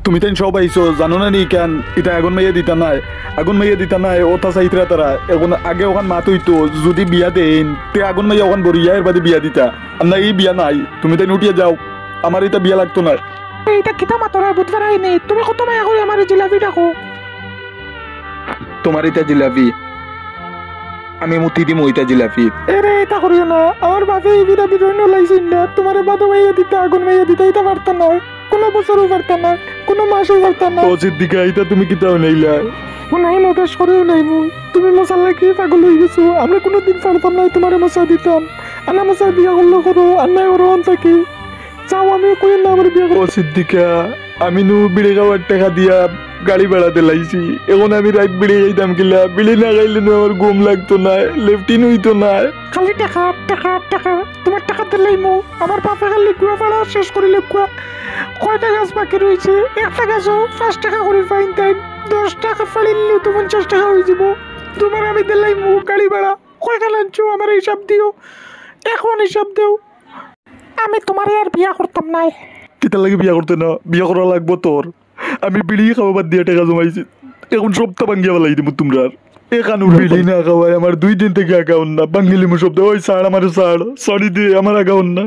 তুমি তাই সব আইসো জানো না নি কেন এটা আগুন মাইয়া দিতা নাই আগুন মাইয়া দিতা নাই ওটা চাইতরা তারা এখন আগে ওখান মাত হইতো যদি বিয়া দেন তে আগুন মাইয়া ওখান বরিয়া এর বাদে বিয়া দিতা আর না এই বিয়া নাই তুমি তাই উঠিয়ে যাও আমার এটা বিয়া লাগতো না এইটা কিতা মাতরা বুধবার আইনি তুমি কত মায়া করে আমার জিলাপি ডাকো তোমার এটা জিলাপি আমি মুতি দিম ওইটা জিলাপি এরে এটা করিও না আমার বাপে এই বিরা বিরন্য লাইছেন না তোমার বাদে মাইয়া দিতে আগুন মাইয়া দিতে এটা পারতা না কোনো বছরও পারতা না কোনো মাসও পারতা না ও সিদ্দিকা এটা তুমি কিতাও নেইলা নাই মোটাস করেও নাই মু তুমি মশা লাগিয়ে পাগল হয়ে গেছো আমরা কোনোদিন পারতাম না তোমার মশা দিতাম আনা মশা বিয়া করলো করো আন্নাই ওর অন থাকি চাও আমি কই না আমার বিয়া ও সিদ্দিকা আমি নু বিড়ি খাওয়ার টাকা দিয়া গাড়ি ভাড়াতে লাইছি এখন আমি রাত বিড়ি খাইতাম কিলা বিড়ি না খাইলে নু আমার ঘুম লাগতো না লেফটিন হইতো না খালি টাকা টাকা টাকা তোমার টাকা দিলেই মো আমার বাপে খালি গুয়া পাড়া শেষ করিলে গুয়া কয়টা গাছ বাকি রয়েছে একটা গাছও 5 টাকা করে ফাইন তাই 10 টাকা ফাড়িলেও তো 50 টাকা হয়ে যাব তোমার আমি দিলেই মো গাড়ি ভাড়া কয়টা লাঞ্চো আমার হিসাব দিও এখন হিসাব দেও আমি তোমার আর বিয়া করতাম নাই কিতা লাগে বিয়া করতে না বিয়া করা লাগবো তোর আমি বিড়ি খাওয়া বাদ দিয়ে টাকা জমাইছি এখন সপ্তাহ ভাঙ্গিয়া বেলাই দিব তোমরা এখানে বিড়ি না খাওয়াই আমার 2 দিন থেকে অ্যাকাউন্ট না ভাঙ্গিলি মু সপ্তাহ ওই ছাড় আমার ছাড় সরি দিয়ে আমার অ্যাকাউন্ট না